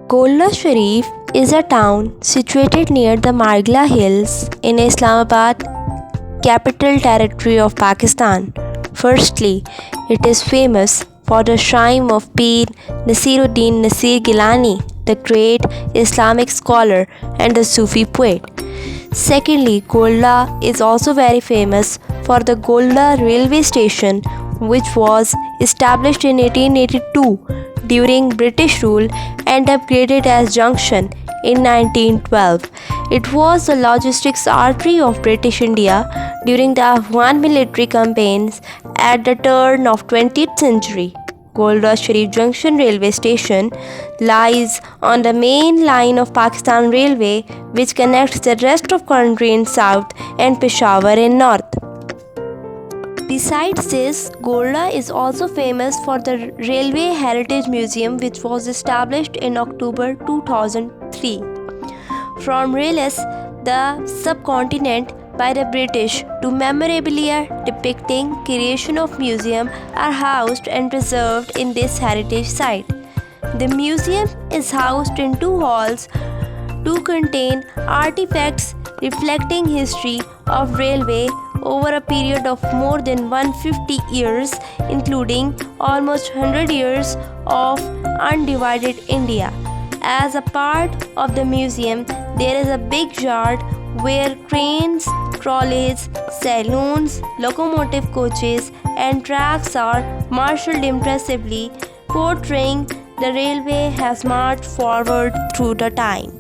Golra Sharif is a town situated near the Margalla Hills in Islamabad, capital territory of Pakistan. Firstly, it is famous for the shrine of Pir Nasiruddin Nasir Gilani, the great Islamic scholar and the Sufi poet. Secondly, Golda is also very famous for the Golra Railway Station, which was established in 1882 during British rule and upgraded as junction in 1912. It was the logistics artery of British India during the Afghan military campaigns at the turn of 20th century. Golra Sharif Junction railway station lies on the main line of Pakistan Railway, which connects the rest of country in south and Peshawar in north. Besides this, Golra is also famous for the Railway Heritage Museum, which was established in October 2003. From Railways, the subcontinent by the British to memorabilia depicting creation of museum are housed and preserved in this heritage site. The museum is housed in two halls to contain artifacts reflecting history of railway over a period of more than 150 years, including almost 100 years of undivided India. As a part of the museum, there is a big yard where trains, trolleys, saloons, locomotive coaches, and tracks are marshaled impressively, portraying the railway has marched forward through the time.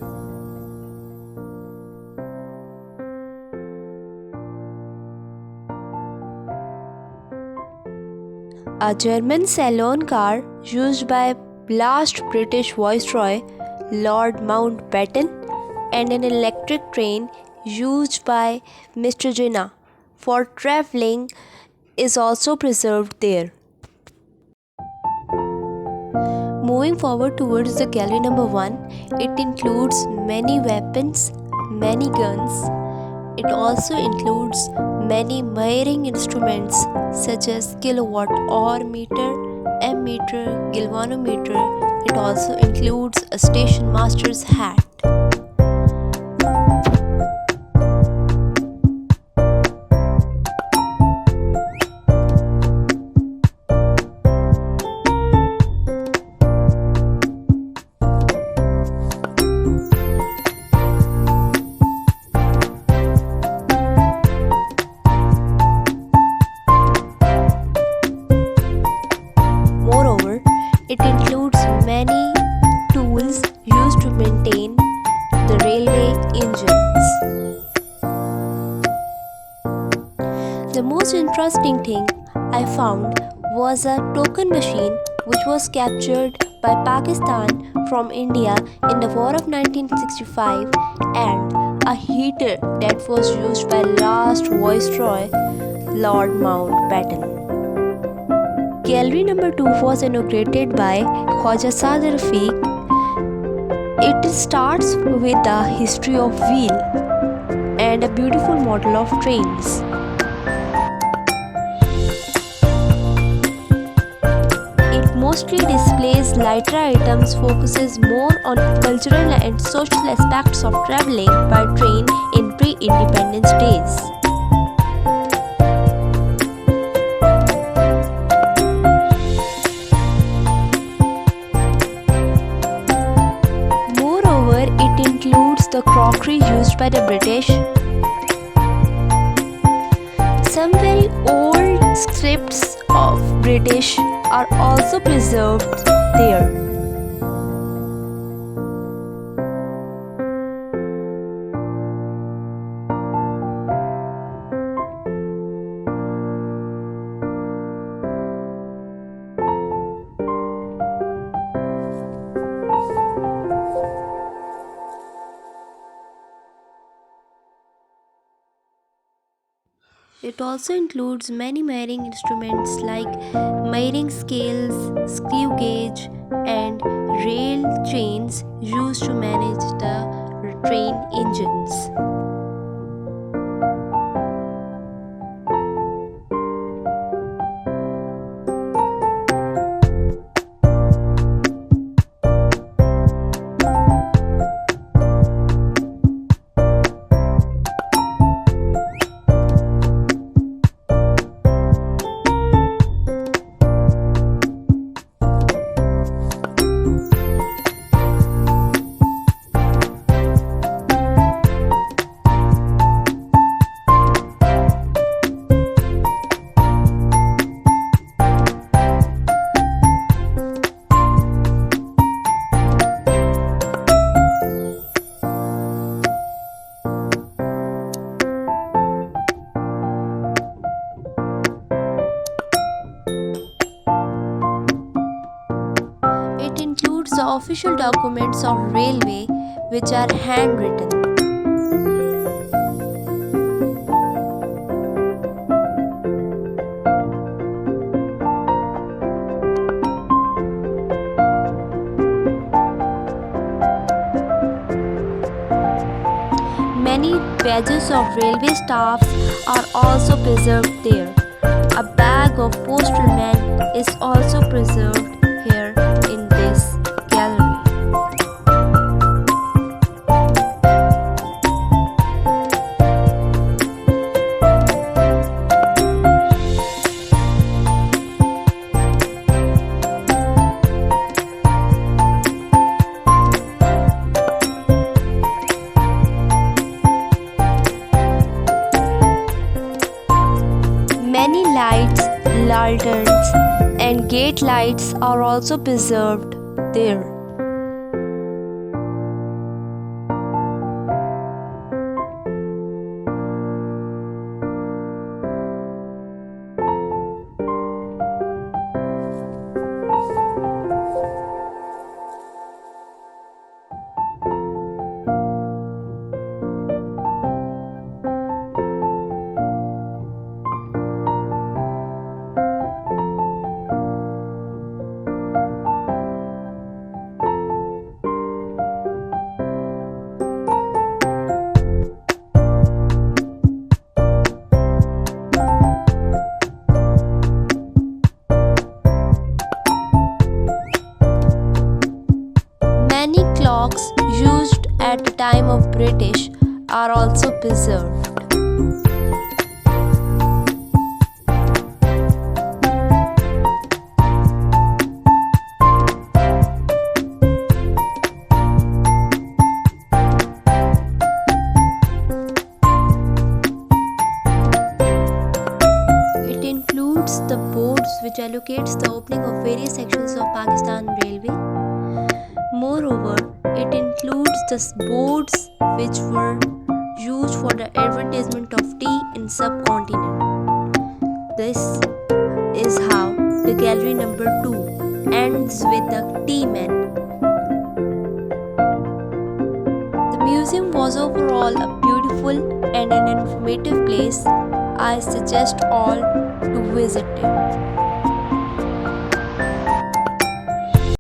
A German saloon car used by last British Viceroy Lord Mountbatten and an electric train used by Mr. Jinnah for travelling is also preserved there. Moving forward towards the gallery number 1, it includes many weapons, many guns. It also includes many measuring instruments such as kilowatt hour meter, ammeter, galvanometer. It also includes a station master's hat. Moreover, it includes many tools used to maintain the railway engines. The most interesting thing I found was a token machine which was captured by Pakistan from India in the War of 1965 and a heater that was used by last Viceroy Lord Mountbatten. Gallery number 2 was inaugurated by Khwaja Saad Rafiq. It starts with the history of wheel and a beautiful model of trains. It mostly displays lighter items, focuses more on cultural and social aspects of traveling by train in pre-independence days. It includes the crockery used by the British. Some very old scripts of British are also preserved there. It also includes many measuring instruments like measuring scales, screw gauge, and rail chains used to manage the train engines. the official documents of railway which are handwritten. Many badges of railway staffs are also preserved there. A bag of postman is also preserved here in this gallery. Many lights, lanterns, and gate lights are also preserved there. Many clocks used at the time of British are also preserved. It includes the boards which allocates the opening of various sections of Pakistan Railway. Moreover, it includes the boards which were used for the advertisement of tea in subcontinent. This is how the gallery number 2 ends with the tea man. The museum was overall a beautiful and an informative place. I suggest all to visit it.